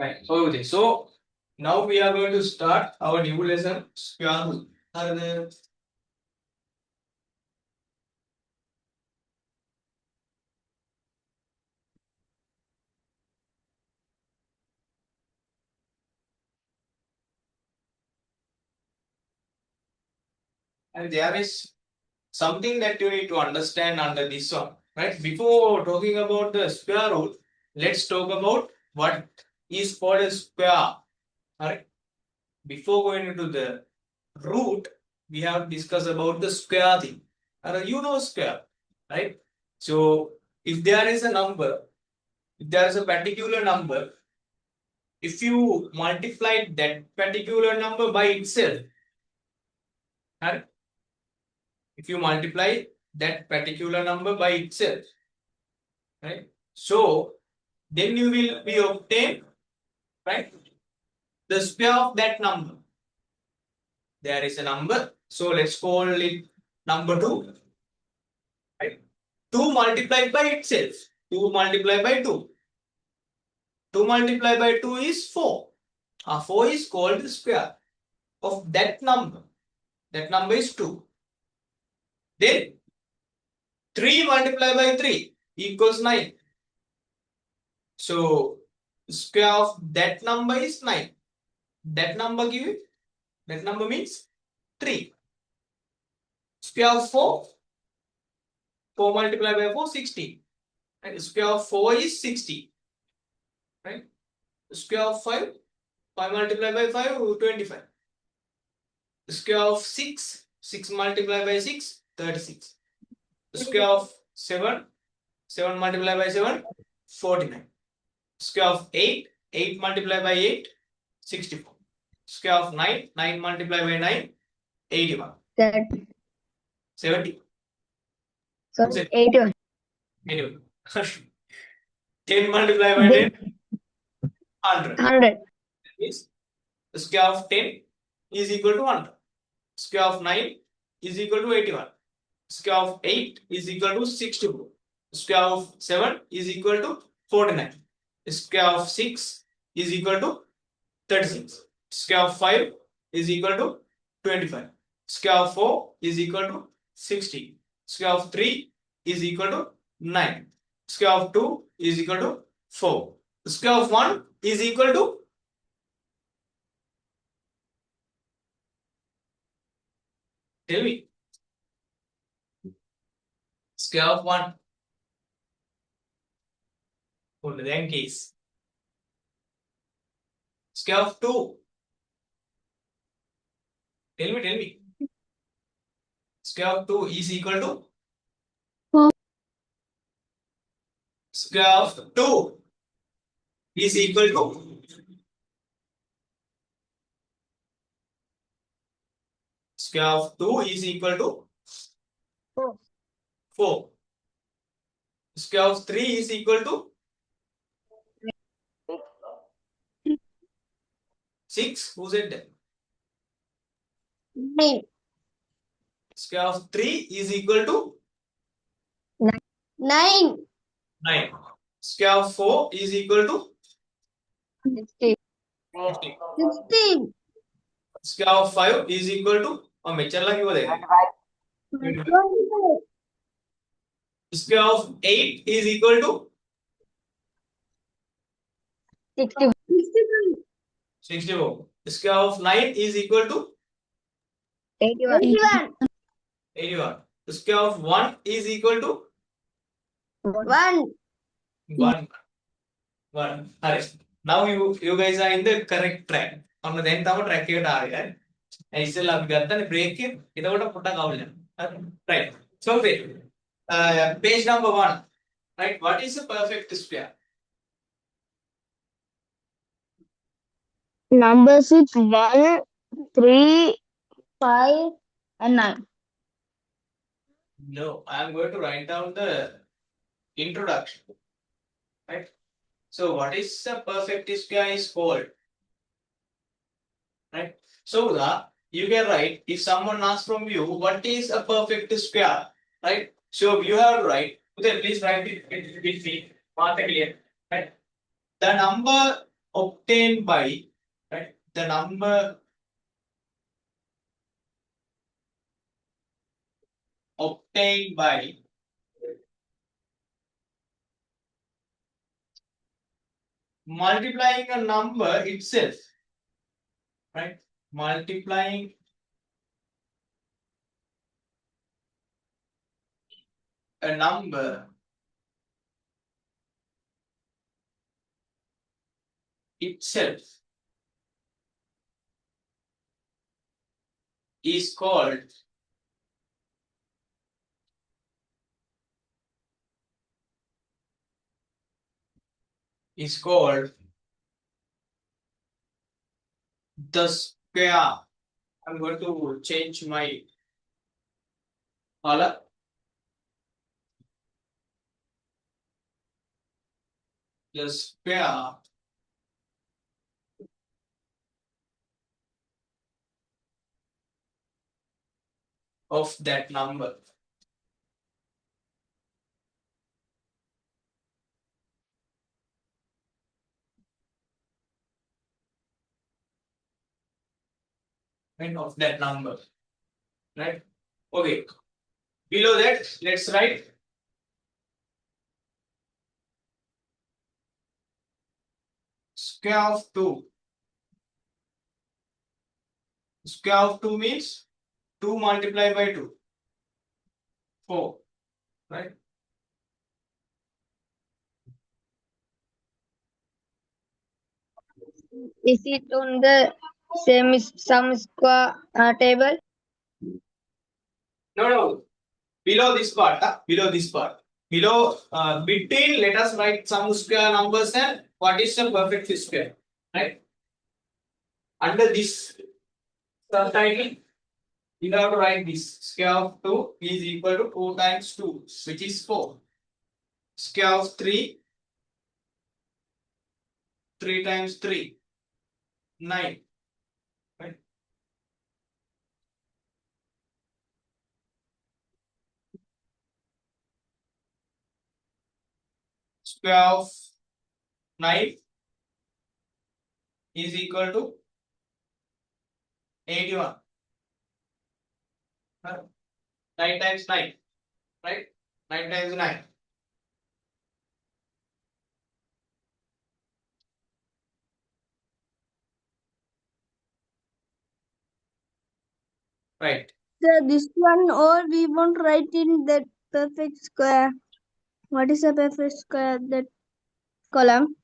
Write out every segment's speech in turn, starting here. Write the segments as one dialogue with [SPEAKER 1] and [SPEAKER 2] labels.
[SPEAKER 1] Right. Okay. So now we are going to start our new lesson, square root. And there is something that you need to understand under this one, right? Before talking about the square root, let's talk about what is called a square. Alright. Before going into the root, we have discussed about the square thing. And you know square, right? So if there is a number, if there is a particular number, if you multiply that particular number by itself, right? If you multiply that particular number by itself, right? So then you will be obtain, right, the square of that number. There is a number, so let's call it number 2. Right? 2 multiplied by itself. 2 multiplied by 2. 2 multiplied by 2 is 4. 4 is called the square of that number. That number is 2. Then 3 multiplied by 3 equals 9. So square of that number is 9. That number means 3. Square of 4, 4 multiplied by 4, 16. And square of 4 is 60. Right? Square of 5, 5 multiplied by 5, 25. Square of 6, 6 multiplied by 6, 36. Square of 7, 7 multiplied by 7, 49. Square of 8, 8 multiplied by 8, 64. Square of 9, 9 multiplied by 9, 81. 70.
[SPEAKER 2] So 81.
[SPEAKER 1] 81. 10 multiplied by 10, 100.
[SPEAKER 2] 100.
[SPEAKER 1] That means the square of 10 is equal to 100. Square of 9 is equal to 81. Square of 8 is equal to 64. Square of 7 is equal to 49. Square of 6 is equal to 36. Square of 5 is equal to 25. Square of 4 is equal to 60. Square of 3 is equal to 9. Square of 2 is equal to 4. Square of 1 is equal to tell me. Square of 1. Only then case. Square of 2. Tell me. Square of 2 is equal to
[SPEAKER 2] 4.
[SPEAKER 1] Square of 2 is equal to square of 2 is equal to
[SPEAKER 2] 4.
[SPEAKER 1] 4. Square of 3 is equal to 6. Who said that?
[SPEAKER 2] 9.
[SPEAKER 1] Square of 3 is equal to
[SPEAKER 2] 9.
[SPEAKER 1] 9. Square of 4 is equal to
[SPEAKER 2] 16.
[SPEAKER 1] 15.
[SPEAKER 2] 16.
[SPEAKER 1] Square of 5 is equal to मेचरला क्यों देगा?
[SPEAKER 2] 25.
[SPEAKER 1] Square of 8 is equal to
[SPEAKER 2] 61.
[SPEAKER 1] 64. Square of 9 is equal to
[SPEAKER 2] 81.
[SPEAKER 1] 81. Square of 1 is equal to
[SPEAKER 2] 1.
[SPEAKER 1] 1. 1. Alright. Now you guys are in the correct track. On the then our track here are I still have got the break it without a put a right. So page number 1. Right. What is a perfect square?
[SPEAKER 2] Numbers is 1, 3, 5, and 9.
[SPEAKER 1] No, I am going to write down the introduction. Right. So what is a perfect square is called? Right. So you can write if someone asks from you what is a perfect square, right? So you have to write. Then please write it with me. Right. The number obtained by, right, the number obtained by multiplying a number itself, right? Multiplying a number itself is called the square. I'm going to change my color. The square of that number. Right, of that number. Right? Okay. Below that, let's write square of 2. Square of 2 means 2 multiplied by 2. 4. Right?
[SPEAKER 2] Is it on the same sum square table?
[SPEAKER 1] No. Below this part. Below this part. Below, between, let us write some square numbers and what is the perfect square. Right? Under this subtitle, you have to write this. Square of 2 is equal to 2 times 2, which is 4. Square of 3, 3 times 3, 9. Right? Square of 9 is equal to 81. 9 times 9. Right? 9 times 9. Right.
[SPEAKER 2] So this one all we won't write in that perfect square. What is a perfect square? That column.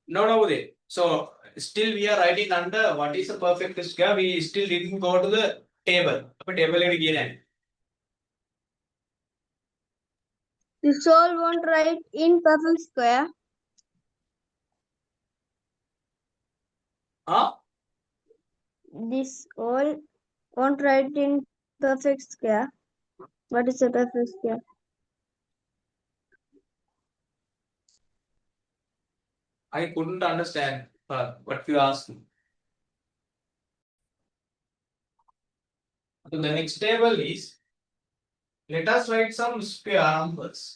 [SPEAKER 1] No, there. So still we are writing under what is the perfect square. We still didn't go to the table. Table again.
[SPEAKER 2] This all won't write in perfect square.
[SPEAKER 1] Huh?
[SPEAKER 2] This all won't write in perfect square. What is a perfect square?
[SPEAKER 1] I couldn't understand what you asked. So the next table is, let us write some square numbers.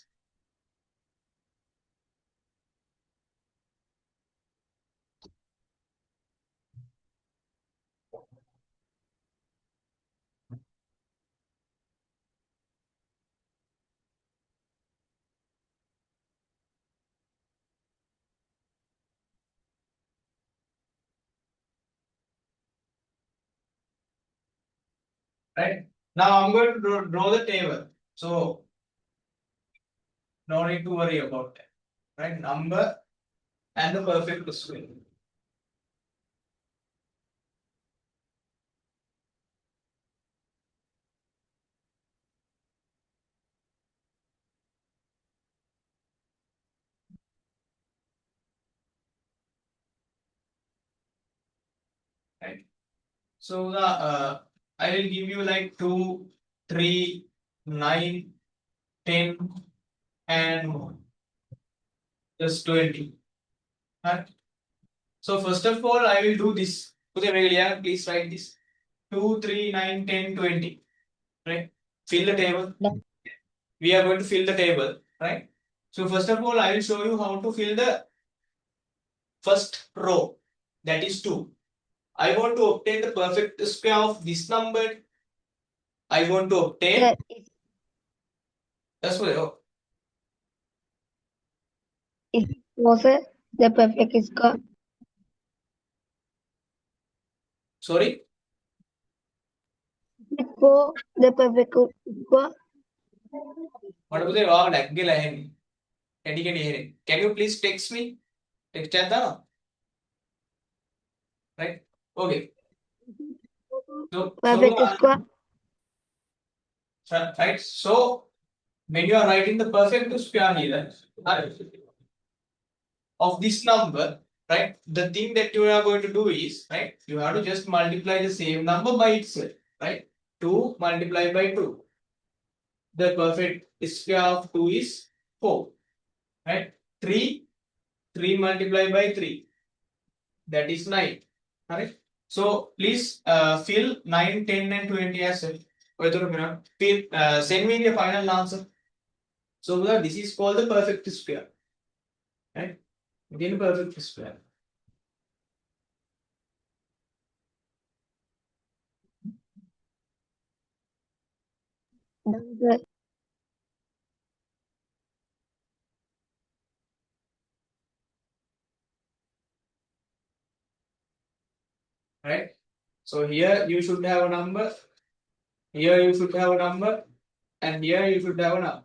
[SPEAKER 1] Right? Now I'm going to draw the table. So no need to worry about that. Right? Number and the perfect square. Right? So the I will give you like 2, 3, 9, 10, and just 20. Right? So first of all, I will do this. Please write this. 2, 3, 9, 10, 20. Right? Fill the table. We are going to fill the table. Right? So first of all, I will show you how to fill the first row, that is 2. I want to obtain the perfect square of this number. I want to obtain. That's what.
[SPEAKER 2] If it was the perfect square.
[SPEAKER 1] Sorry.
[SPEAKER 2] For the perfect square.
[SPEAKER 1] What was the Can you please text me? Text that. Right? Okay.
[SPEAKER 2] Perfect square.
[SPEAKER 1] Right. So when you are writing the perfect square here of this number, right? The thing that you are going to do is, right? You have to just multiply the same number by itself, right? 2 multiplied by 2. The perfect square of 2 is 4, right? 3 multiplied by 3, that is 9, correct? So please fill 9, 10 and 20 as well. Send me the final answer. So this is called the perfect square, right? Again, perfect square. Right? So here you should have a number, here you should have a number, and here you should have a number.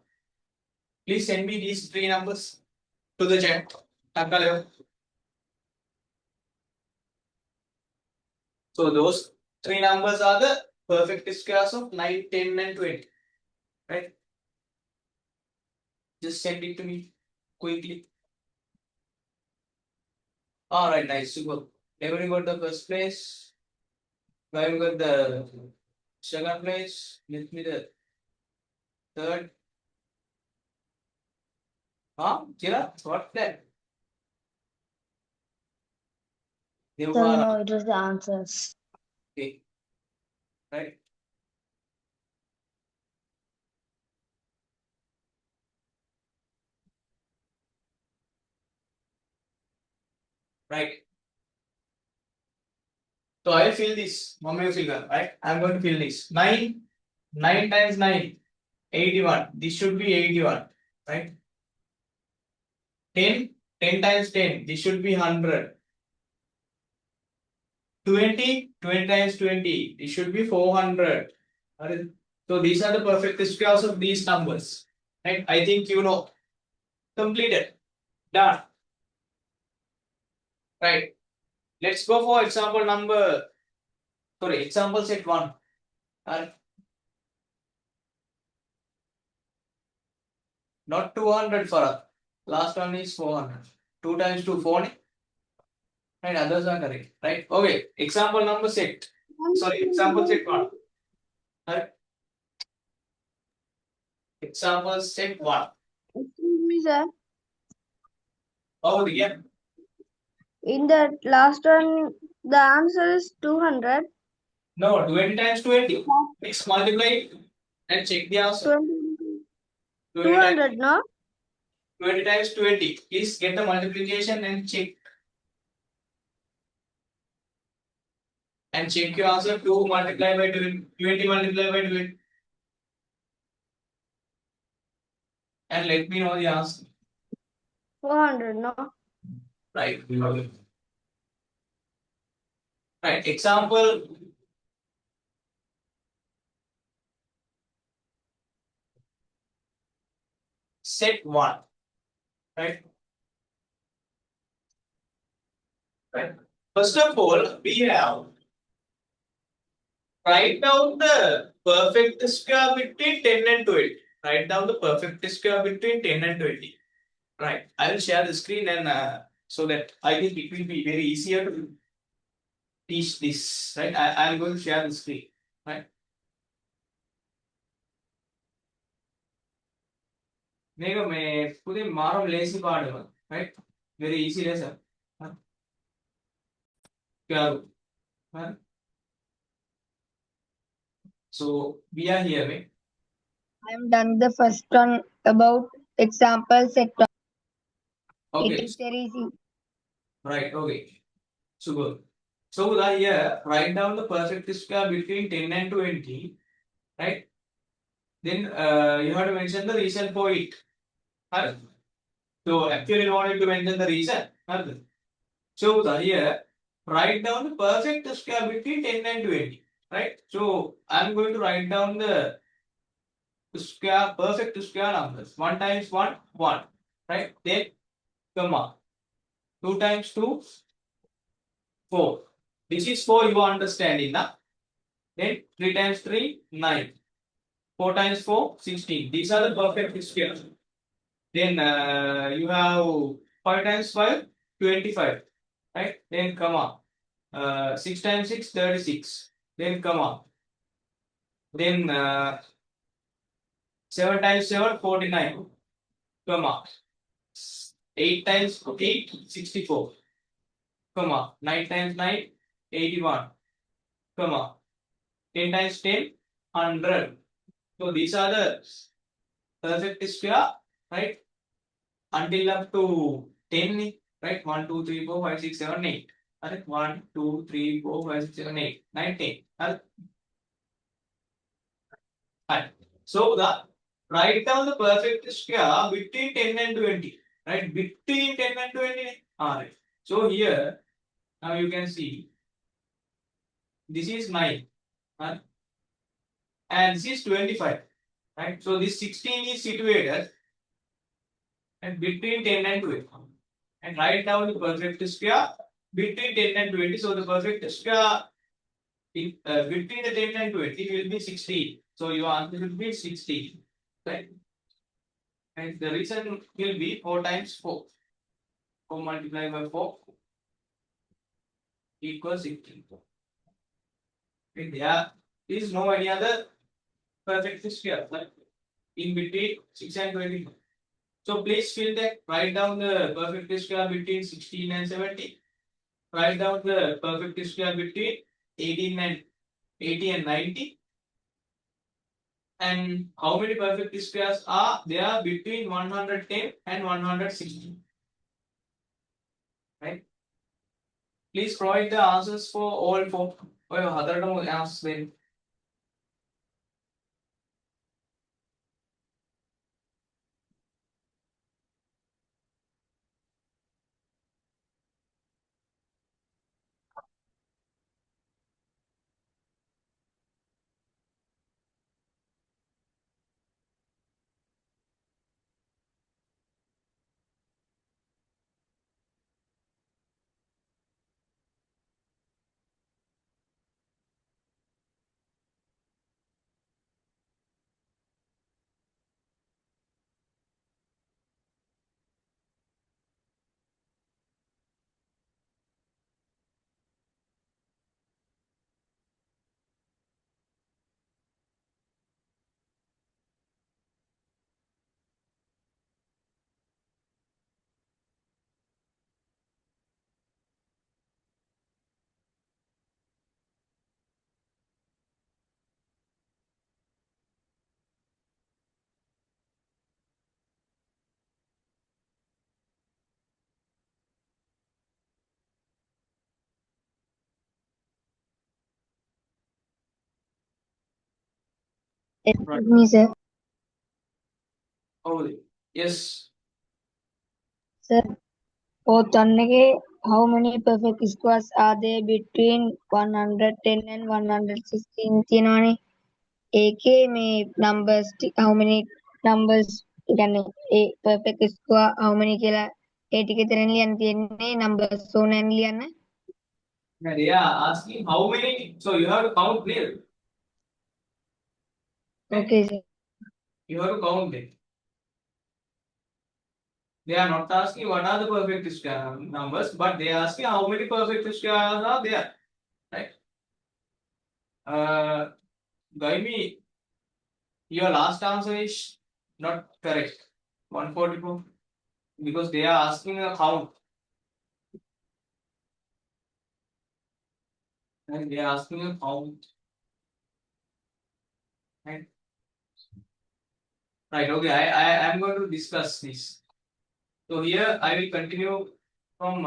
[SPEAKER 1] Please send me these 3 numbers to the chat. So those 3 numbers are the perfect squares of 9, 10 and 20. Right? Just send it to me quickly. Alright, nice, super. Everybody got the first place. I got the second place. Let me the third. Kira, what's that?
[SPEAKER 2] No, it was the answers.
[SPEAKER 1] Okay. Right. Right. So I fill this. Mommy will fill that, right? I'm going to fill this. 9 times 9, 81. This should be 81, right? 10 times 10. This should be 100. 20 times 20. This should be 400. So these are the perfect squares of these numbers. Right? I think you know. Completed. Done. Right. Let's go for example example set 1. Not 200 for us. Last one is 400. 2 times 2, 4. And others are correct. Right? Okay. Example number set. Example set 1. Right? Example set 1.
[SPEAKER 2] Excuse me, sir.
[SPEAKER 1] Oh, yeah.
[SPEAKER 2] In the last one, the answer is 200.
[SPEAKER 1] No, 20 times 20. Let's multiply and check the answer.
[SPEAKER 2] 200, no?
[SPEAKER 1] 20 times 20. Please get the multiplication and check. And check your answer. 2 multiplied by 20. 20 multiplied by 20. And let me know the answer.
[SPEAKER 2] 400, no?
[SPEAKER 1] Right. Right. Example. Set 1. Right. Right. First of all, we have write down the perfect square between 10 and 20. Write down the perfect square between 10 and 20. Right. I will share the screen and so that I think it will be very easier to teach this. Right. I am going to share the screen. Right. Lazy part, right? Very easy lesson. So we are here, right?
[SPEAKER 2] I am done the first one about example set.
[SPEAKER 1] Okay.
[SPEAKER 2] It is very easy.
[SPEAKER 1] Right, okay. So good. So the here write down the perfect square between 10 and 20, right? Then you have to mention the reason for it. Right? So actually you wanted to mention the reason. Right? So the here write down the perfect square between 10 and 20. Right? So I'm going to write down the square perfect square numbers. 1 times 1, 1. Right? Then comma. 2 times 2, 4. This is for your understanding. Now. Then 3 times 3, 9. 4 times 4, 16. These are the perfect squares. Then you have 5 times 5, 25. Right? Then comma. 6 times 6, 36. Then comma. Then 7 times 7, 49. Comma. 8 times 8, 64. Comma. 9 times 9, 81. Comma. 10 times 10, 100. So these are the perfect square, right? Until up to 10, right? 1, 2, 3, 4, 5, 6, 7, 8. Correct? 1, 2, 3, 4, 5, 6, 7, 8, 9, 10. Correct? Right. So the write down the perfect square between 10 and 20. Right? Between 10 and 20. Alright. So here now you can see this is 9. Right? And this is 25. Right? So this 16 is situated and between 10 and 20. And write down the perfect square between 10 and 20. So the perfect square between the 10 and 20 will be 16. So your answer will be 16. Right? And the reason will be 4 times 4. 4 multiplied by 4 equals 16. And there is no any other perfect square like in between 6 and 20. So please fill that. Write down the perfect square between 16 and 70. Write down the perfect square between 18 and 80 and 90. And how many perfect squares are there between 110 and 160? Right? Please provide the answers for all four. හතරටම answers then. Right.
[SPEAKER 2] Excuse me, sir.
[SPEAKER 1] Oh, yes.
[SPEAKER 2] Sir, bothonnege how many perfect squares are there between 110 and 116 තියෙනවනේ. ඒකේ මේ numbers how many numbers කියන්නේ ඒ perfect square how many කියලා ඒ ටික එතන ලියන්න තියෙන්නේ numbers ඕනෑන් ලියන්න.
[SPEAKER 1] And they are asking how many. So you have to count clear.
[SPEAKER 2] Okay, sir.
[SPEAKER 1] You have to count it. They are not asking what are the perfect square numbers, but they are asking how many perfect squares are there. Right? Gaimi, your last answer is not correct. 144. Because they are asking a count. And they are asking a count. Right? Right, okay. I am going to discuss this. So here I will continue from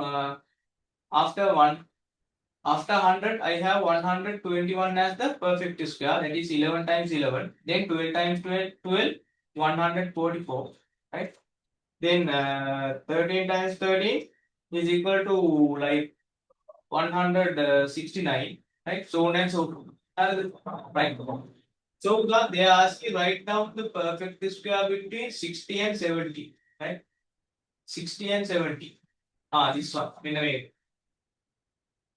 [SPEAKER 1] After 100, I have 121 as the perfect square. That is 11 times 11. Then 12 times 12, 144. Right? Then 13 times 13 is equal to like 169. Right? So on and so forth. Right. So they ask you write down the perfect square between 60 and 70. Right? 60 and 70. This one.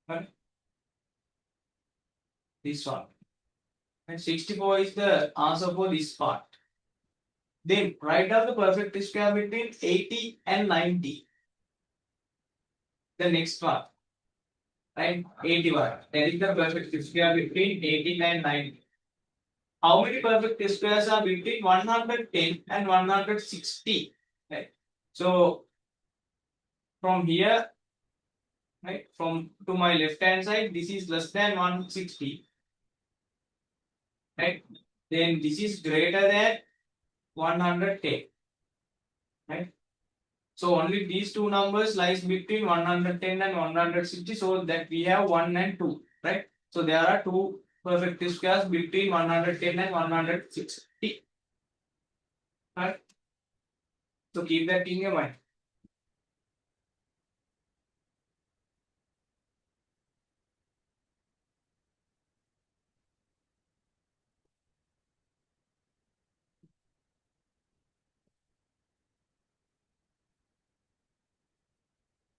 [SPEAKER 1] Right? This one. And 64 is the answer for this part. Then write down the perfect square between 80 and 90. The next one. Right? 81. That is the perfect square between 80 and 90. How many perfect squares are between 110 and 160? Right? So from here, right, from to my left hand side, this is less than 160. Right? Then this is greater than 110. Right? So only these two numbers lies between 110 and 160, so that we have 1 and 2, right? So there are two perfect squares between 110 and 160. Right? So keep that in your mind.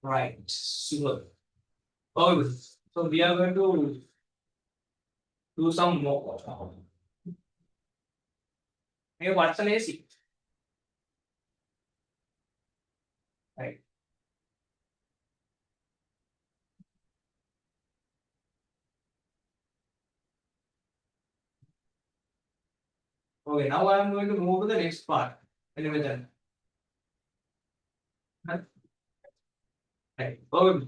[SPEAKER 1] Right. Super. Okay. So we are going to do some more. Hey, what's an AC? Right. Okay, now I am going to move to the next part. Anyway, then. Right. Okay.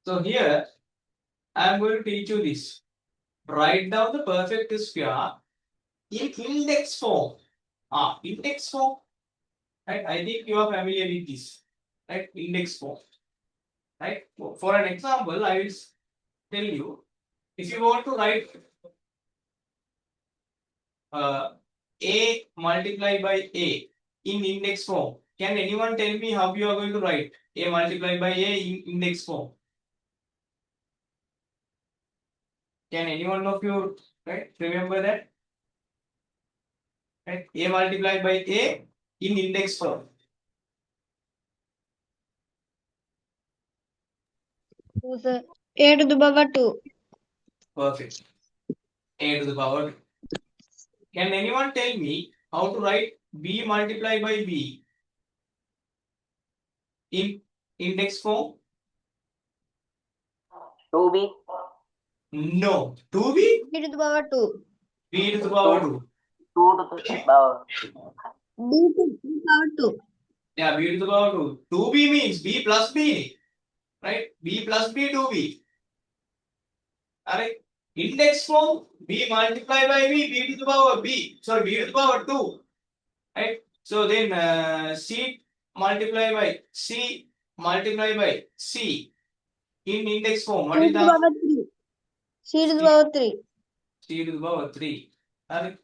[SPEAKER 1] So here I am going to teach you this. Write down the perfect square in index form. Index form. Right? I think you are familiar with this. Right? Index form. Right? For an example, I will tell you. If you want to write A multiplied by A in index form, can anyone tell me how you are going to write A multiplied by A in index form? Can anyone of you remember that? Right? A multiplied by A in index form.
[SPEAKER 2] Sir. A to the power 2.
[SPEAKER 1] Perfect. A to the power. Can anyone tell me how to write B multiplied by B in index form?
[SPEAKER 3] 2b.
[SPEAKER 1] No. 2B?
[SPEAKER 2] B to the power 2.
[SPEAKER 1] B to the power 2.
[SPEAKER 3] 2 to the power.
[SPEAKER 2] B to the power 2.
[SPEAKER 1] Yeah, B to the power 2. 2B means B plus B. Right? B plus B, 2B. Alright. Index form, B multiplied by B to the power B. Sorry, B to the power 2. Right? So then C multiplied by C multiplied by C in index form. What
[SPEAKER 2] C
[SPEAKER 1] is
[SPEAKER 2] to the
[SPEAKER 1] the
[SPEAKER 2] power 3. C to the power 3.
[SPEAKER 1] C to the power 3. Alright.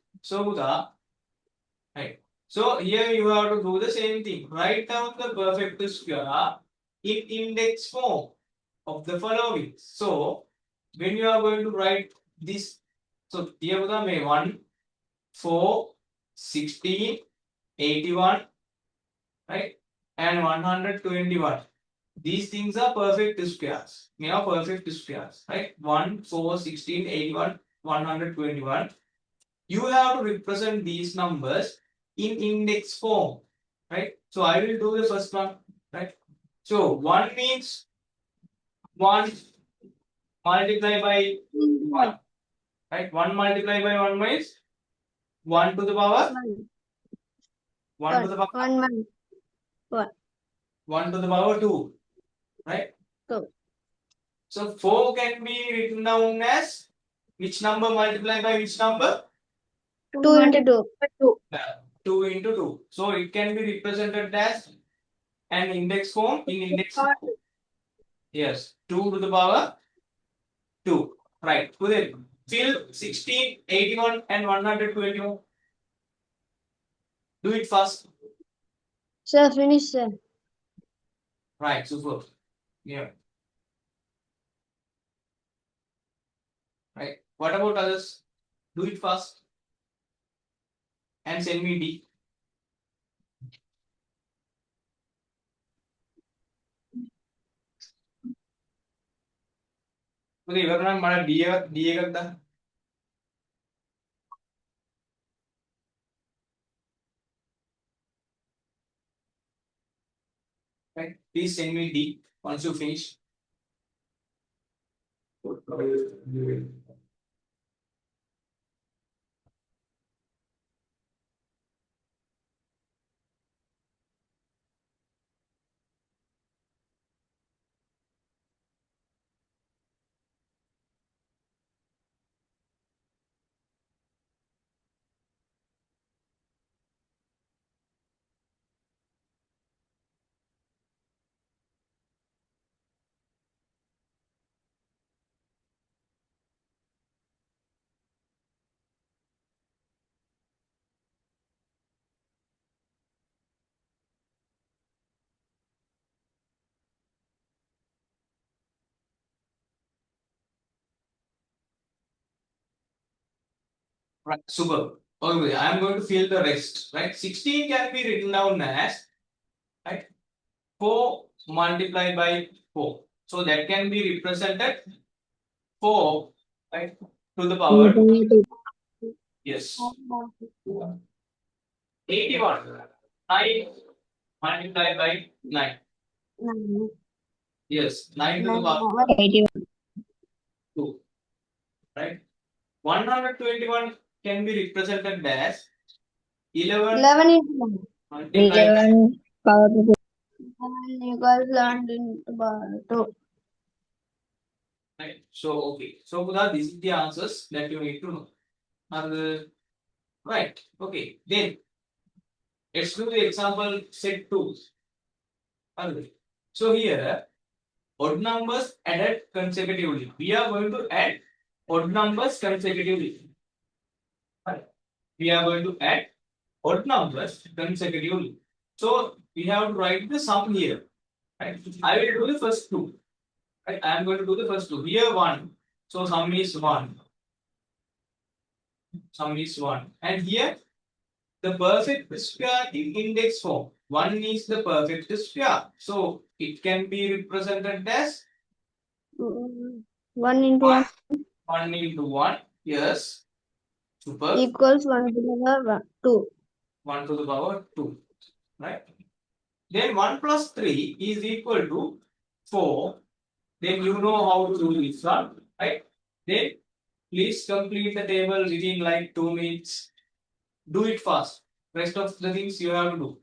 [SPEAKER 1] Right. So here you have to do the same thing. Write down the perfect square in index form of the following. So when you are going to write this, so here we have 1, 4, 16, 81, right? And 121. These things are perfect squares. They are perfect squares, right? 1, 4, 16, 81, 121. You have to represent these numbers in index form, right? So I will do the first one, right? So 1 means 1 multiplied by 1, right? 1 multiplied by 1 means 1 to the power 1 to the power
[SPEAKER 2] 1.
[SPEAKER 1] 1 to the power 2, right?
[SPEAKER 2] 2.
[SPEAKER 1] So 4 can be written down as which number multiplied by which number?
[SPEAKER 2] 2 into 2.
[SPEAKER 1] 2 into 2. So it can be represented as an index form in index form. Yes, 2 to the power 2. Right. Udit, fill 16, 81 and 121. Do it fast.
[SPEAKER 2] Sir, finish, sir.
[SPEAKER 1] Right, super. Yeah. Right. What about others? Do it fast and send me D. Udit, ඉවරනම් මට D එකක් දාන්න. Right. Please send me D once you finish. Right, super. Okay, I am going to fill the rest. Right, 16 can be written down as, right, 4 multiplied by 4. So that can be represented 4, right, to the power. Yes. 81. 9 multiplied by 9. Yes, 9 to the power
[SPEAKER 2] 81.
[SPEAKER 1] 2. Right. 121 can be represented as 11
[SPEAKER 2] 11 into 1.
[SPEAKER 1] multiplied by
[SPEAKER 2] 11 power to 2. 11 equals 11 into power 2.
[SPEAKER 1] right. So okay. So Pudha, this is the answers that you need to know. Right. Okay. Then let's do the example set 2. So here odd numbers added consecutively. We are going to add odd numbers consecutively. Right. We are going to add odd numbers consecutively. So we have to write the sum here. Right. I will do the first two. Right. I am going to do the first two. Here 1. So sum is 1. Sum is 1. And here the perfect square in index form. 1 is the perfect square. So it can be represented as
[SPEAKER 2] 1 into 1
[SPEAKER 1] 1 into 1. Yes. Super.
[SPEAKER 2] equals 1 to the power 2.
[SPEAKER 1] 1 to the power 2. Right. Then 1 plus 3 is equal to 4. Then you know how to do this one. Right. Then please complete the table within like 2 minutes. Do it fast. Rest of the things you have to do.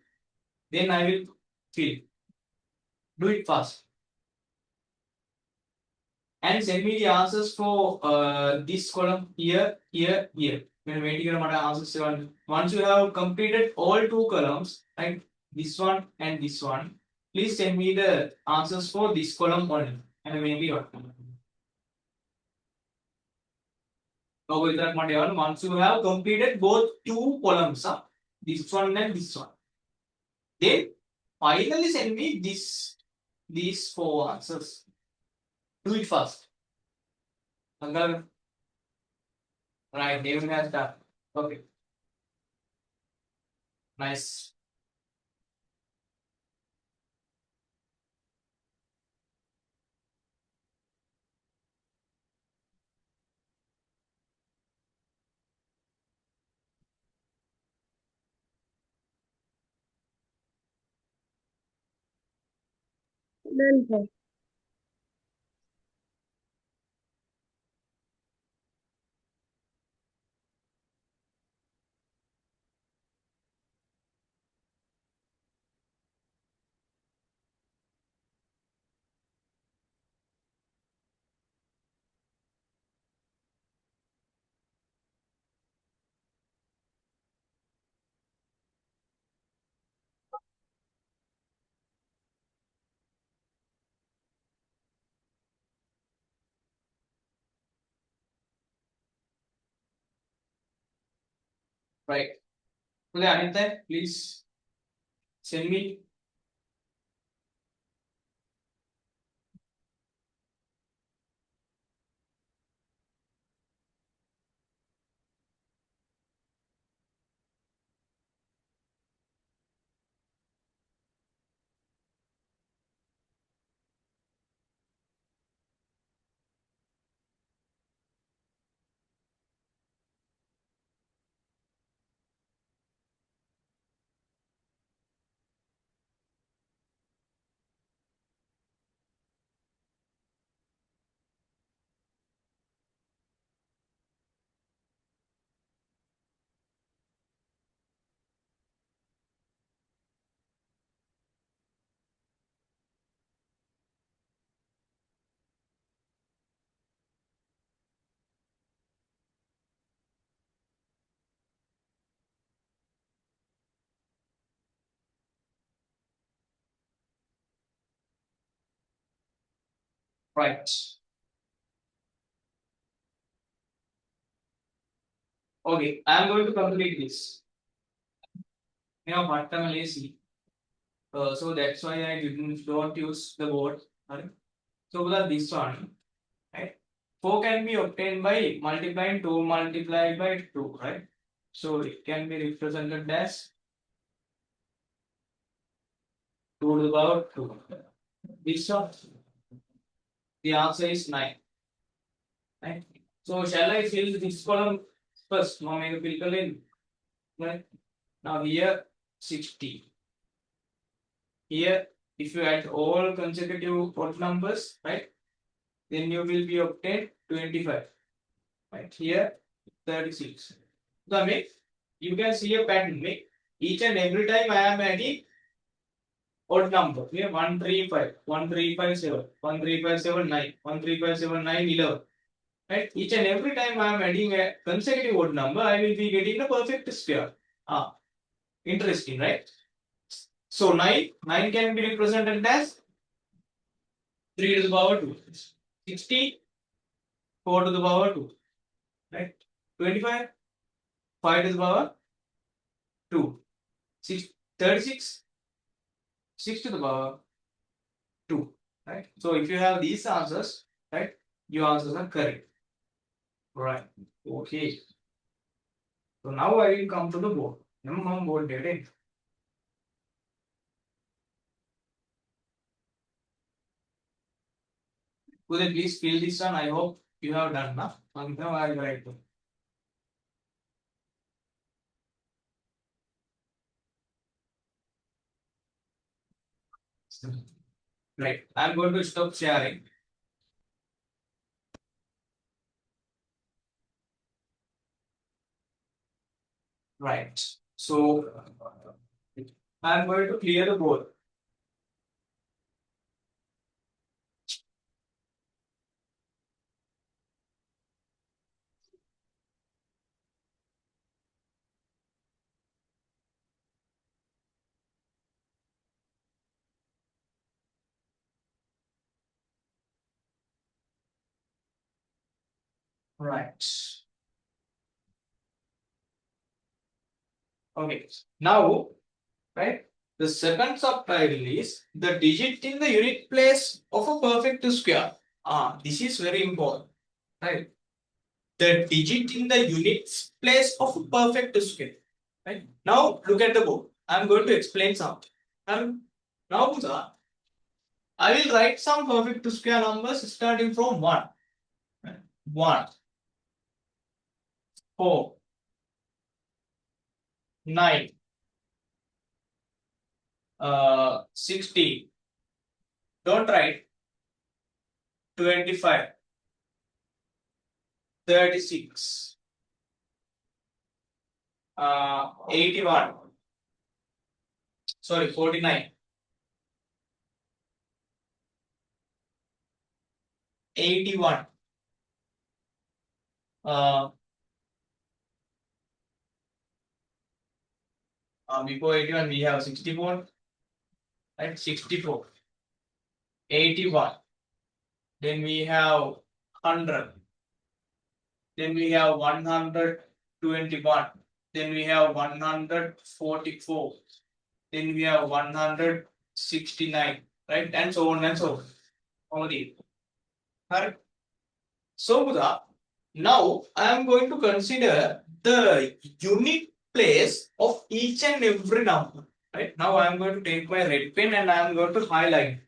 [SPEAKER 1] Then I will fill. Do it fast. And send me the answers for this column here, here, here. When waiting for my answers, once you have completed all 2 columns, like this one and this one, please send me the answers for this column only. And maybe what? Once you have completed both 2 columns, this one and this one, then finally send me these 4 answers. Do it fast. Right, David has done. Okay. Nice.
[SPEAKER 2] Done, sir.
[SPEAKER 1] Right. Okay, Anita, please send me. Right. Okay, I am going to complete this. But I'm lazy. So that's why I don't use the board. Right? So for this one, right? 4 can be obtained by multiplying 2 multiplied by 2, right? So it can be represented as 2 to the power 2. This one, the answer is 9. Right? So shall I fill this column first? Now make a fill in. Right? Now here 60. Here, if you add all consecutive odd numbers, right, then you will be obtained 25. Right here, 36. So make you can see a pattern. Make each and every time I am adding odd number. Here 135, 1357, 1357, 1357, 11. Right? Each and every time I am adding a consecutive odd number, I will be getting a perfect square. Interesting, right? So 9 can be represented as 3 to the power 2. 60, 4 to the power 2. Right? 25, 5 to the power 2. 36, 6 to the power 2. Right? So if you have these answers, right, your answers are correct. Right. Okay. So now I will come to the board. Board data. Could you please fill this one? I hope you have done now. Now I will write. Right. I'm going to stop sharing. Right. So I'm going to clear the board. Right. Okay. Now, right, the second subtitle is the digit in the unit place of a perfect square. This is very important. Right. The digit in the units place of a perfect square. Right. Now look at the board. I'm going to explain something. Now I will write some perfect square numbers starting from 1. 1, 4, 9, 60. Don't write 25, 36, 81. Sorry, 49, 81. Before 81 we have 64, right? 64, 81. Then we have 100. Then we have 121. then we have 144, then we have 169, right? And so on and so on. Already. Correct. So Buddha, now I am going to consider the unique place of each and every number. Right? Now I am going to take my red pen and I am going to highlight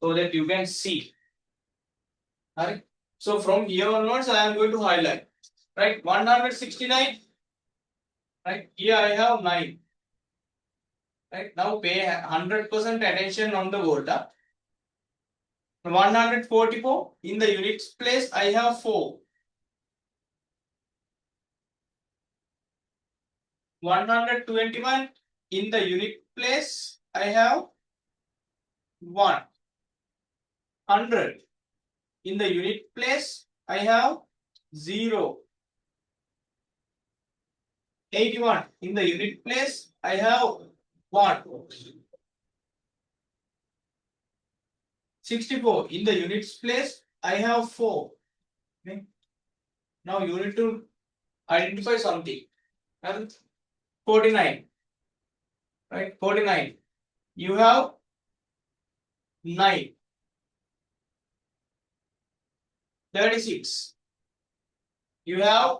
[SPEAKER 1] so that you can see. Right? So from here onwards I am going to highlight. Right? 169. Right? Here I have 9. Right? Now pay 100% attention on the word. 144 in the units place I have 4. 121 in the unit place I have 1. 100 in the unit place I have 0. 81 in the unit place I have 1. 64 in the units place I have 4. Okay. Now you need to identify something. And 49, right? 49. You have 9. 36. You have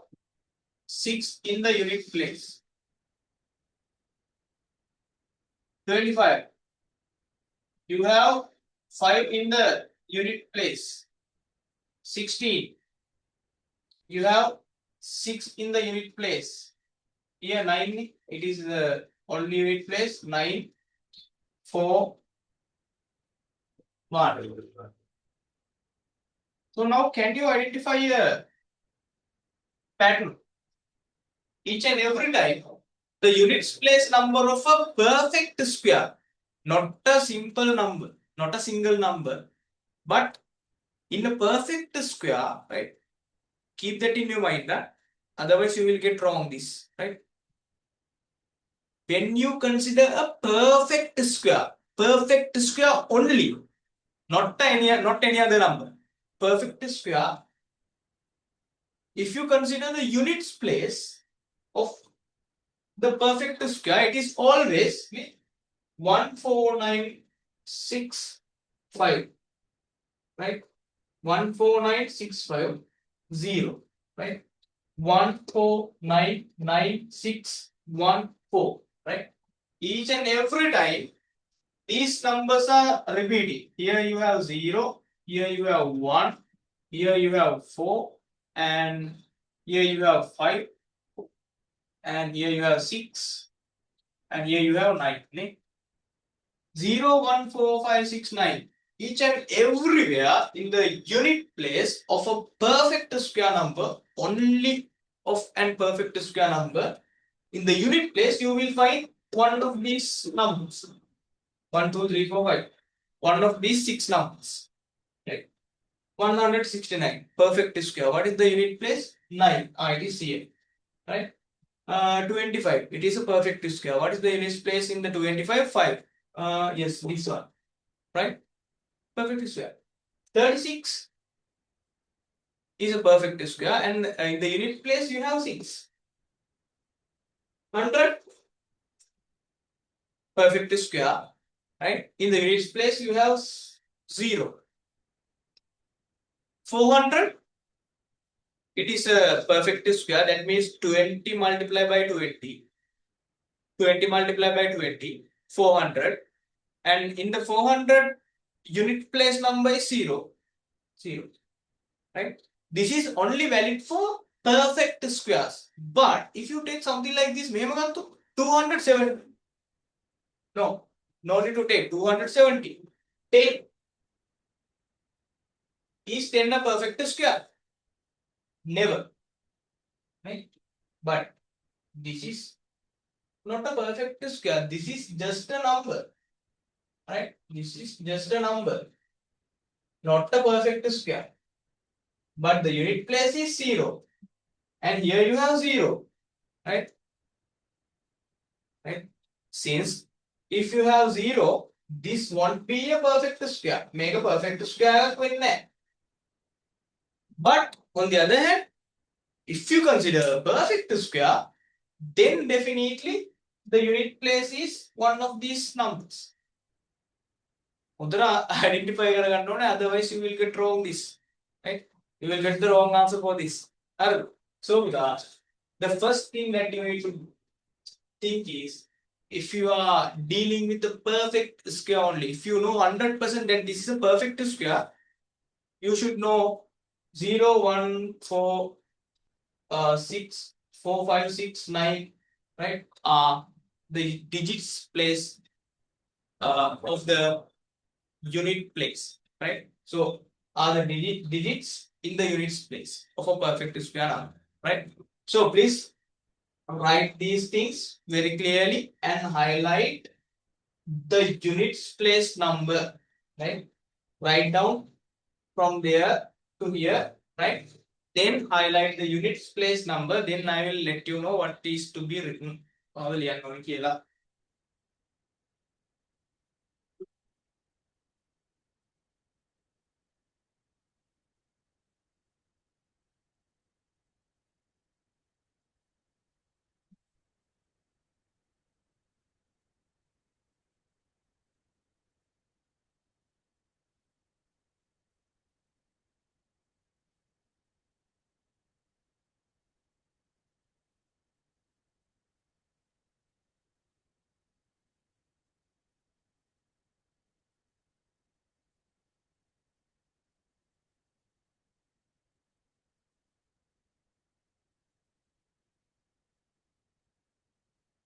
[SPEAKER 1] 6 in the unit place. 25. You have 5 in the unit place. 16. You have 6 in the unit place. Here 9, it is the only unit place. 9, 4, 1. So now can you identify a pattern? Each and every time the units place number of a perfect square, not a simple number, not a single number, but in a perfect square, right? Keep that in your mind, otherwise you will get wrong this, right? When you consider a perfect square only, not any other number, perfect square, if you consider the units place of the perfect square, it is always 14965, right? 14965, right? 149961, right? Each and every time these numbers are repeating. Here you have 0, here you have 1, here you have 4, and here you have 5, and here you have 6, and here you have 9. 0, 1, 4, 5, 6, 9. Each and everywhere in the unit place of a perfect square number, only of an perfect square number, in the unit place you will find one of these numbers. 1, 2, 3, 4, 5. One of these 6 numbers. Right? 169. Perfect square. What is the unit place? 9. It is here. Right? 25. It is a perfect square. What is the unit place in the 25? 5. Yes, this one. Right? Perfect square. 36 is a perfect square, and in the unit place you have 6. 100, perfect square, right? In the unit place you have 0. 400, it is a perfect square, that means 20 multiplied by 20. 20 multiplied by 20, 400. And in the 400, unit place number is 0. 0. Right? This is only valid for perfect squares. But if you take something like this, 270. No need to take 270. Take. Is 10 a perfect square? Never. Right? But this is not a perfect square. This is just a number. Right? This is just a number. Not a perfect square. But the unit place is 0. And here you have 0. Right? Right? Since if you have 0, this won't be a perfect square. Make a perfect square with that. But on the other hand, if you consider a perfect square, then definitely the unit place is one of these numbers. Identify කරගන්න ඕනේ, otherwise you will get wrong this, right? You will get the wrong answer for this. So the first thing that you need to think is, if you are dealing with the perfect square only, if you know 100% that this is a perfect square, you should know 0, 1, 4, 6, 4, 5, 6, 9, right? The digits place of the unit place, right? So are the digits in the units place of a perfect square number, right? So please write these things very clearly and highlight the units place number, right? Write down from there to here, right? Then highlight the units place number, then I will let you know what is to be written.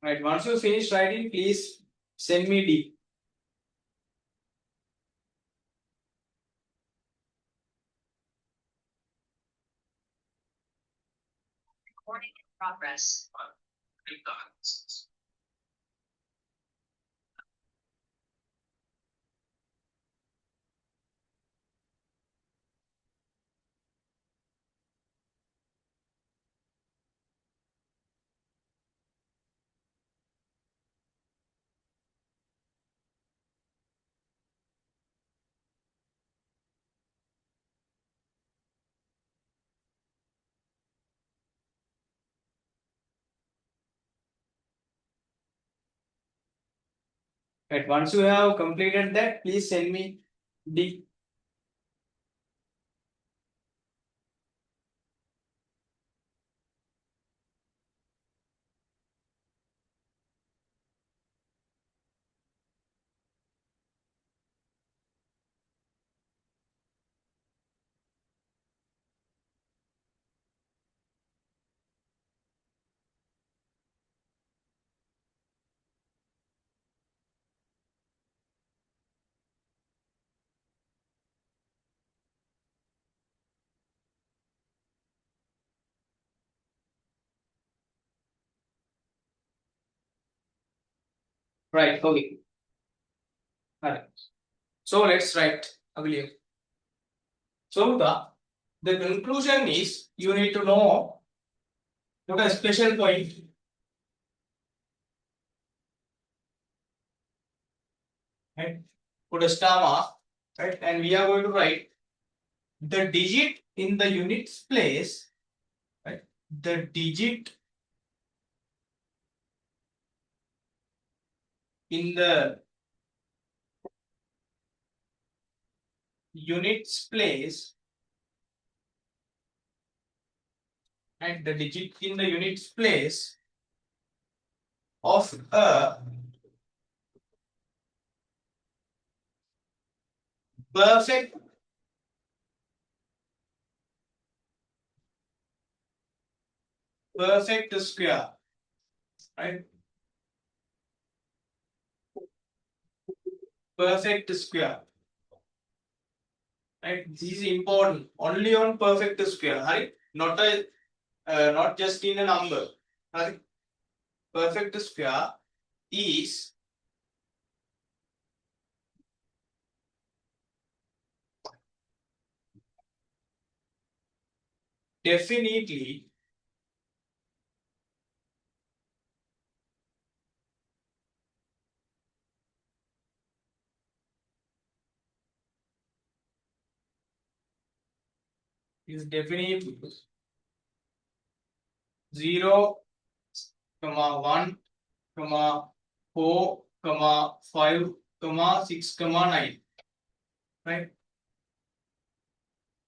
[SPEAKER 1] Right, once you finish writing, please send me D.
[SPEAKER 4] Recording in progress.
[SPEAKER 1] Right, once you have completed that, please send me D. Right, okay. Alright. So let's write again. So the conclusion is, you need to know what a special point, right? Put a star mark, right? And we are going to write the digit in the units place, right? The digit in the units place, and the digit in the units place of a perfect square, right? Perfect square, right? This is important only on perfect square, right? Not a not just in a number, right? Perfect square is definitely is definitely 0, comma 1, comma 4, comma 5, comma 6, comma 9. Right?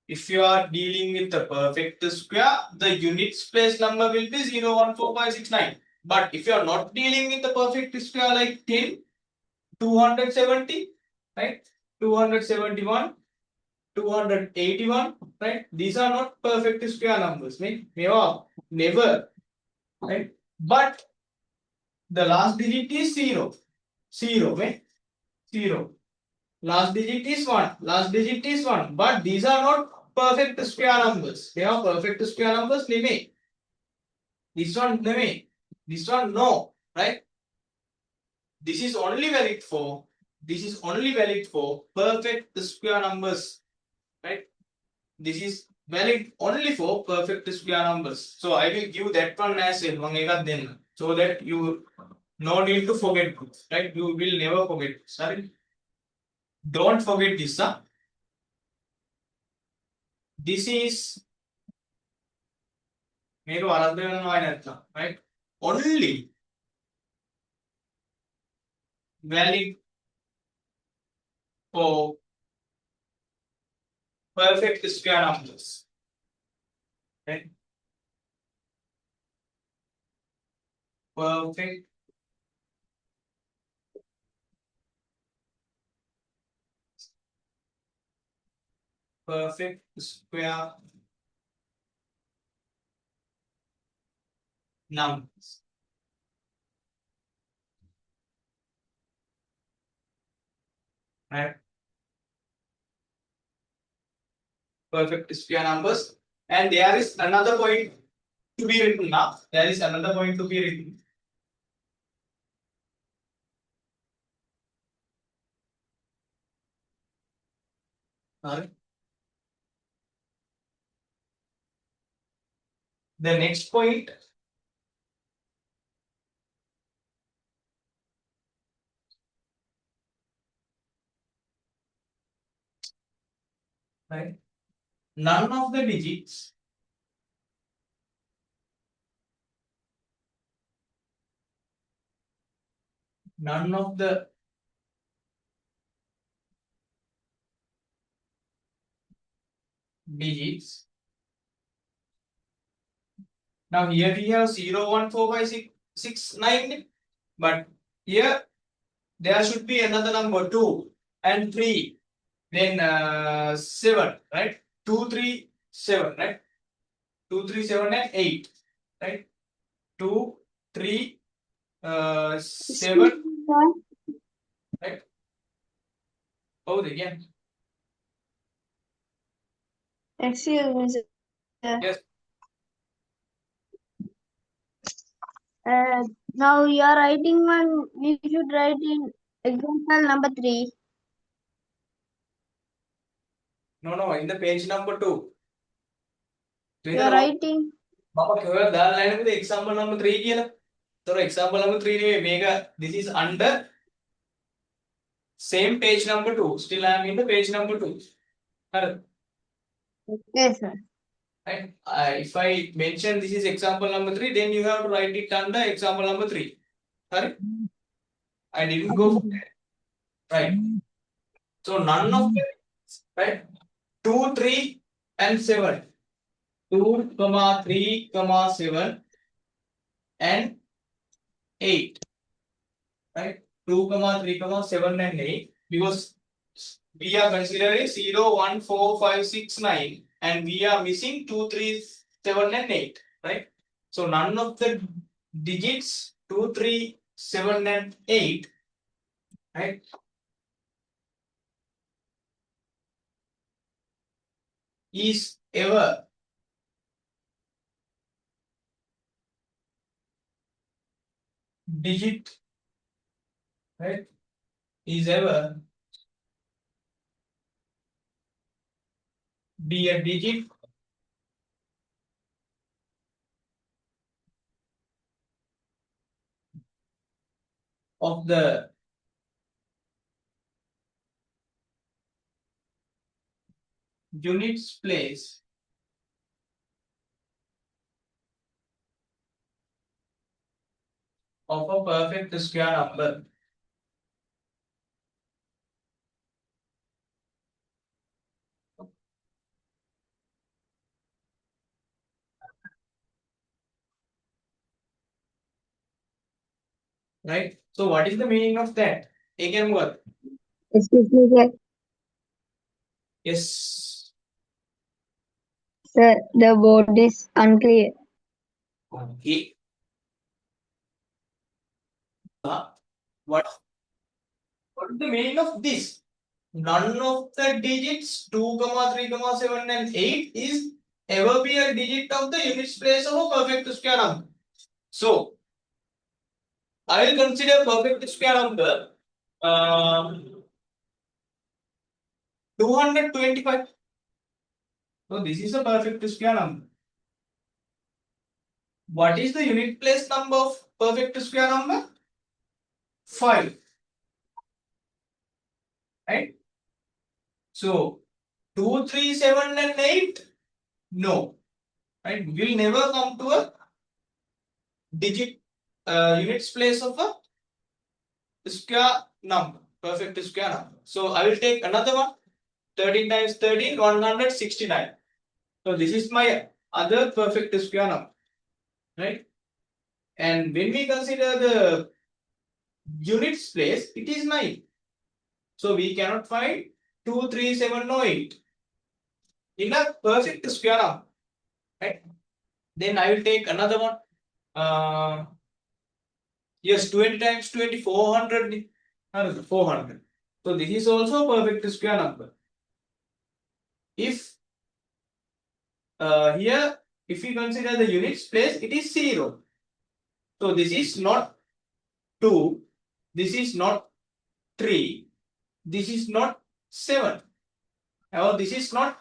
[SPEAKER 1] If you are dealing with the perfect square, the units place number will be 0, 1, 4, 5, 6, 9. But if you are not dealing with the perfect square like 10, 270, right? 271, 281, right? These are not perfect square numbers. Never, right? But the last digit is 0. 0, right? 0. Last digit is 1. Last digit is 1. But these are not perfect square numbers. They are perfect square numbers. This one, this one, no, right? This is only valid for perfect square numbers, right? This is valid only for perfect square numbers. So I will give that one as well, then, so that you no need to forget, right? You will never forget. Sorry, don't forget this, huh? This is right? Only valid for perfect square numbers, right? Perfect square numbers, right? Perfect square numbers. And there is another point to be written now. There is another point to be written. Sorry. The next point, right? None of the digits none of the digits. Now here we have 0, 1, 4, 5, 6, 6, 9, but here there should be another number 2 and 3, then 7, right? 2, 3, 7, right? 2, 3, 7 and 8, right? 2, 3, 7, right? Oh, again.
[SPEAKER 2] Excuse me, sir.
[SPEAKER 1] Yes.
[SPEAKER 2] Now you are writing one. We should write in example number 3.
[SPEAKER 1] No, in the page number 2.
[SPEAKER 2] You are writing.
[SPEAKER 1] the example number 3 කියලා. So example number 3 this is under same page number 2. Still I am in the page number 2.
[SPEAKER 2] Yes, sir.
[SPEAKER 1] Right? If I mention this is example number 3, then you have to write it under example number 3. Sorry? I didn't go for that. Right. So none of them, right? 2, 3 and 7. 2, 3, 7 and 8. Right? 2, 3, 7 and 8. Because we are considering 0, 1, 4, 5, 6, 9. And we are missing 2, 3, 7 and 8. Right? So none of the digits 2, 3, 7 and 8, right, is ever digit, right, is ever be a digit of the units place of a perfect square number. Right? So what is the meaning of that? Again what?
[SPEAKER 2] Excuse me, sir.
[SPEAKER 1] Yes.
[SPEAKER 2] Sir, the board is unclear.
[SPEAKER 1] Okay. What is the meaning of this? None of the digits 2, 3, 7 and 8 is ever be a digit of the units place of a perfect square number. So I will consider perfect square number 225. So this is a perfect square number. What is the unit place number of perfect square number? 5. Right? So 2, 3, 7 and 8? No. Right? We will never come to a digit units place of a square number, perfect square number. So I will take another one. 13 times 13, 169. So this is my other perfect square number. Right? And when we consider the units place, it is 9. So we cannot find 2, 3, 7, or 8 in a perfect square number. Right? Then I will take another one. Yes, 20 times 20, 400. 400. So this is also a perfect square number. If here, if we consider the units place, it is 0. So this is not 2, this is not 3, this is not 7, or this is not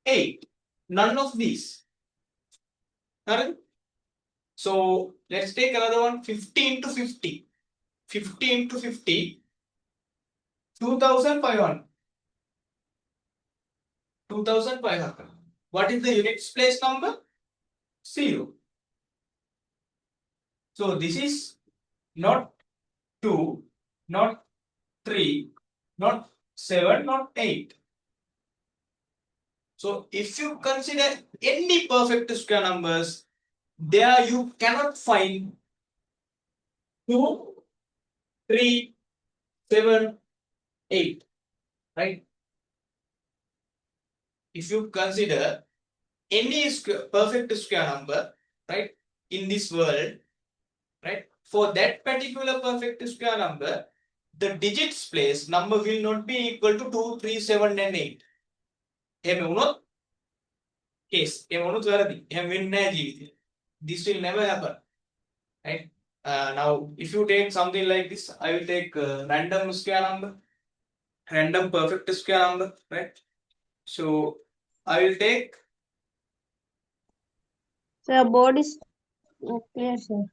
[SPEAKER 1] 8. None of these. Correct? So let's take another one. 15 to 50. 15 to 50. 2500. 2500. What is the units place number? 0. So this is not 2, not 3, not 7, not 8. So if you consider any perfect square numbers, there you cannot find 2, 3, 7, 8. Right? If you consider any perfect square number, right, in this world, right, for that particular perfect square number, the digits place number will not be equal to 2, 3, 7 and 8. එහෙම වුණොත් case එහෙම වුණොත් වැරදි. එහෙම වෙන්නේ නැහැ ජීවිතේ. This will never happen. Right? Now if you take something like this, I will take random square number, random perfect square number, right? So I will take
[SPEAKER 2] Sir, board is not clear, sir.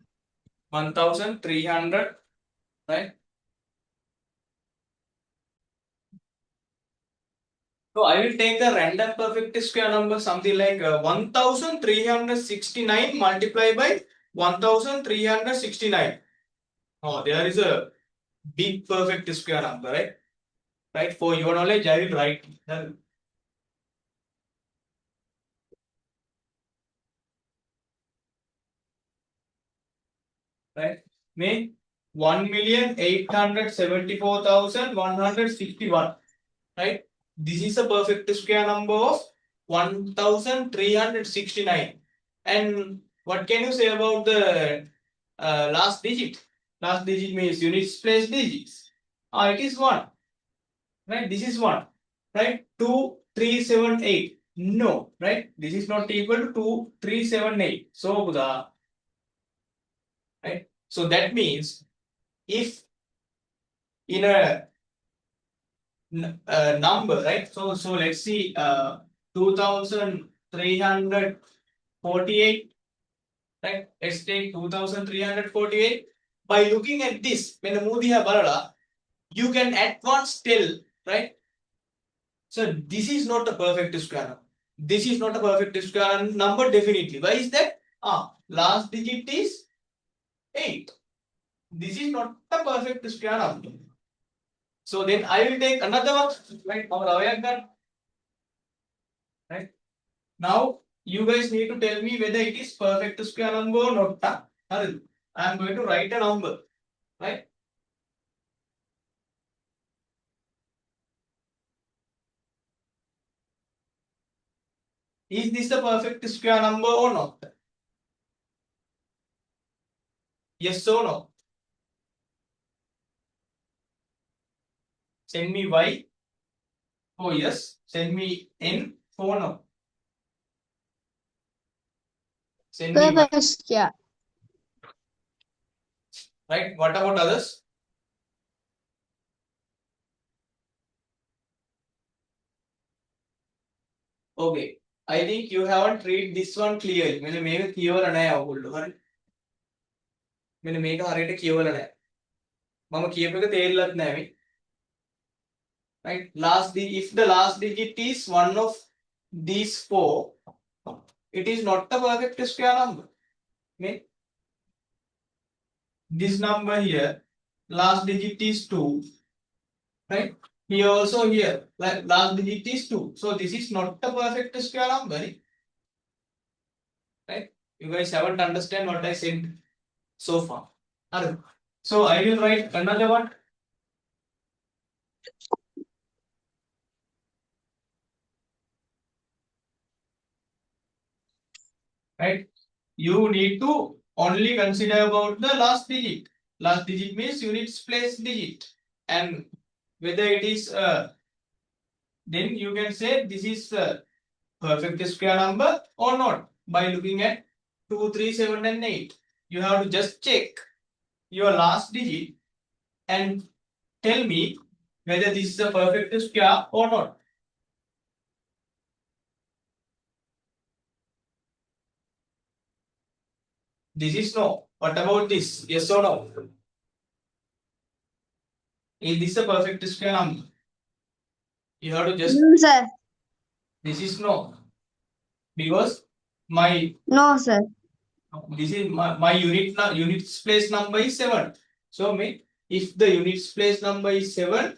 [SPEAKER 1] 1300, right? So I will take a random perfect square number, something like 1369 multiplied by 1369. Oh, there is a big perfect square number, right? Right? For your knowledge, I will write. Right? May 1,874,161. Right? This is a perfect square number of 1369. And what can you say about the last digit? Last digit means units place digits. It is 1. Right? This is 1. Right? 2, 3, 7, 8. No. Right? This is not equal to 2, 3, 7, 8. So, right? So that means if in a number, right? So let's see 2348, right? Let's take 2348. By looking at this, when you can at once tell, right? So this is not a perfect square number. This is not a perfect square number definitely. Why is that? Last digit is 8. this is not a perfect square number. So then I will take another one, right? Right? Now you guys need to tell me whether it is perfect square number or not. I am going to write a number, right? Is this a perfect square number or not? Yes or no? Send me Y for yes. Send me N for no. Send me Y.
[SPEAKER 2] Perfect square.
[SPEAKER 1] Right? What about others? Okay. I think you haven't read this one clearly. මෙන්න මේක කියවලා නැහැ ඔයගොල්ලෝ. හරි. මෙන්න මේක හරියට කියවලා නැහැ. මම කියපු එක තේරිලත් නැහැ මේ. Right? If the last digit is one of these four, it is not a perfect square number. Okay? This number here, last digit is 2, right? Here also here, like last digit is 2. So this is not a perfect square number, right? You guys haven't understand what I said so far. Alright. So I will write another one. Right? You need to only consider about the last digit. Last digit means units place digit, and whether it is then you can say this is a perfect square number or not by looking at 2, 3, 7 and 8. You have to just check your last digit and tell me whether this is a perfect square or not. This is no. What about this? Yes or no? Is this a perfect square number? You have to just.
[SPEAKER 2] No, sir.
[SPEAKER 1] This is no. Because my
[SPEAKER 2] No, sir.
[SPEAKER 1] this is my units place number is 7. So if the units place number is 7,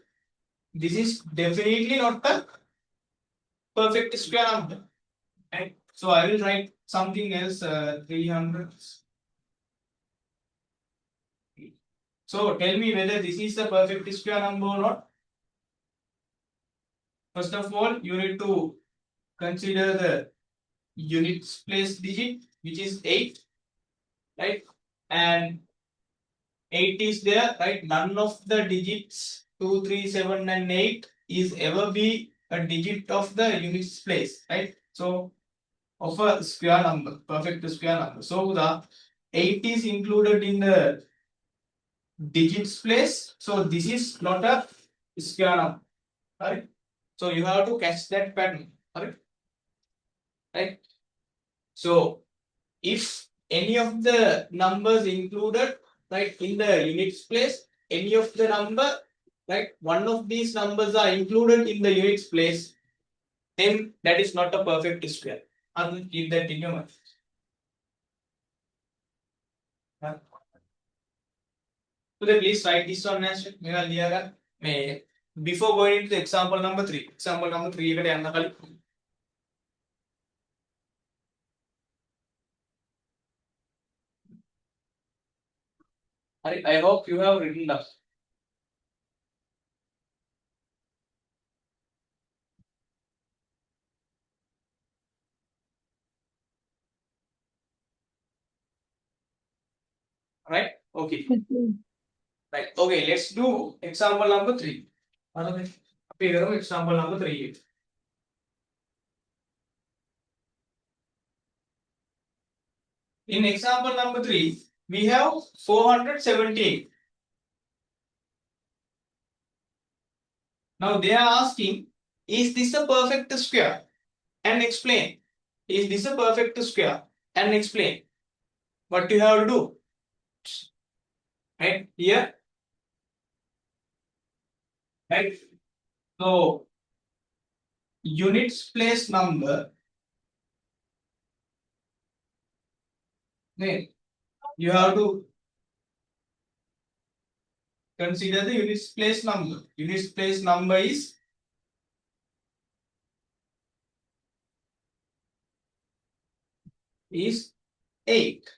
[SPEAKER 1] this is definitely not a perfect square number. Right? So I will write something else 300. So tell me whether this is a perfect square number or not. First of all, you need to consider the units place digit, which is 8, right? And 8 is there, right? None of the digits 2, 3, 7 and 8 is ever be a digit of the units place, right? So of a square number, perfect square number. So the 8 is included in the digits place. So this is not a square number, right? So you have to catch that pattern, right? So if any of the numbers included, right, in the units place, any of the number, right, one of these numbers are included in the units place, then that is not a perfect square. I will keep that in your mind. So then please write this one as before going into the example number 3. Example number 3 එකට යන්න කලින්. I hope you have written down. Right? Okay. Right. Okay, let's do example number 3. Example number 3. In example number 3, we have 417. Now they are asking, is this a perfect square? And explain. Is this a perfect square? And explain. What you have to do? Right here. Right. So units place number. You have to consider the units place number. Units place number is is 8.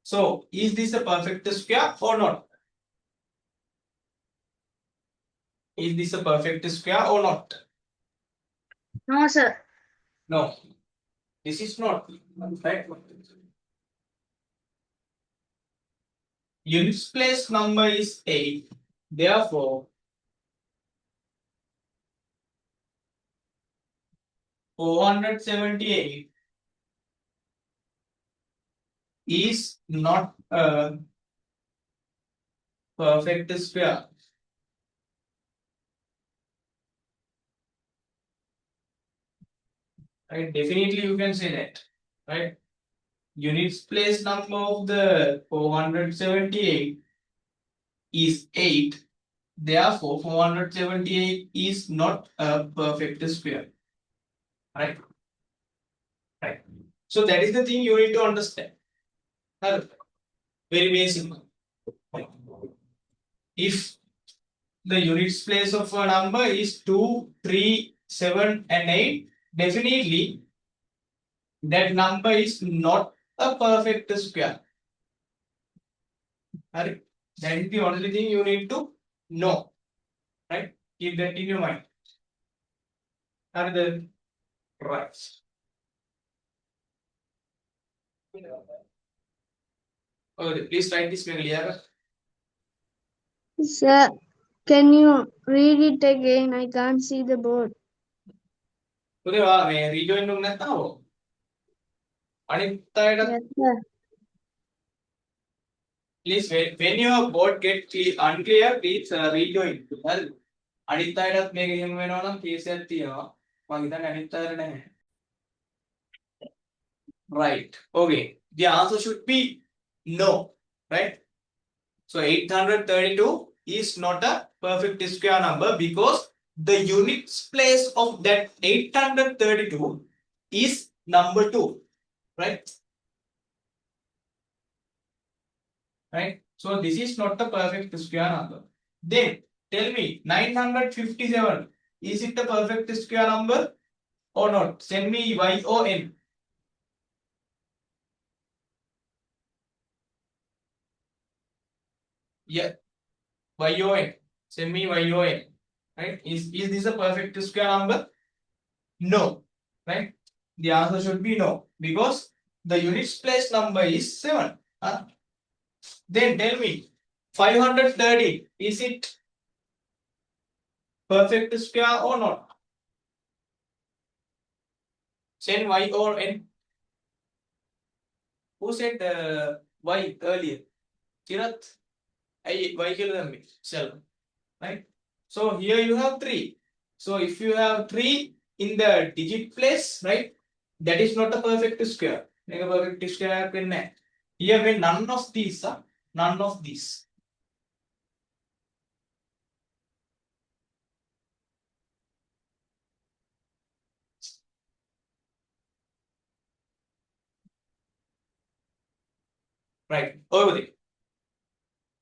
[SPEAKER 1] So is this a perfect square or not? Is this a perfect square or not?
[SPEAKER 2] No, sir.
[SPEAKER 1] No, this is not. Right? Units place number is 8. Therefore, 478 is not a perfect square. Right? Definitely you can say that. Right? Units place number of the 478 is 8. Therefore, 478 is not a perfect square. Right? Right. So that is the thing you need to understand. Very basic. If the units place of a number is 2, 3, 7 and 8, definitely that number is not a perfect square. Right? That is the only thing you need to know. Right? Keep that in your mind. And then right. Okay, please write this clear.
[SPEAKER 2] Sir, can you read it again? I can't see the board.
[SPEAKER 1] Okay, may rejoin nung නැත්නම් අනිත් අයට
[SPEAKER 2] Yes, sir.
[SPEAKER 1] please when your board get unclear please rejoin. හරිද? අනිත් අයටත් මේක එහෙම වෙනවා නම් කේස් එකක් තියෙනවා. මම හිතන්නේ අනිත් අයට නැහැ. Right. Okay. The answer should be no. Right? So 832 is not a perfect square number because the units place of that 832 is number 2. Right? Right? So this is not a perfect square number. Then tell me 957, is it a perfect square number or not? Send me Y or N. Yeah, YON. Send me YON. Right? Is this a perfect square number? No. Right? The answer should be no. Because the units place number is 7. Then tell me 530. Is it perfect square or not? Send Y or N. Who said Y earlier? Kirat? Y kill me. Shall. Right? So here you have 3. So if you have 3 in the digit place, right? That is not a perfect square. Make a perfect square. Here when none of these are none of these. Right. Over there.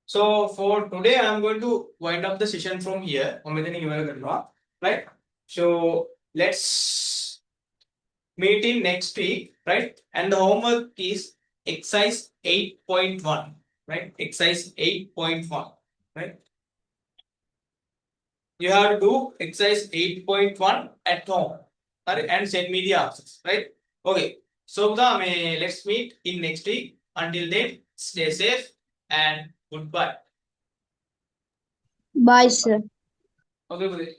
[SPEAKER 1] So for today, I am going to wind up the session from here. Right. So let's meet in next week. Right. And the homework is exercise 8.1. Right. Exercise 8.1. Right. You have to do exercise 8.1 at home. Right. And send me the answers. Right. Okay. So let's meet in next week. Until then, stay safe and goodbye.
[SPEAKER 2] Bye, sir.
[SPEAKER 1] Okay, buddy.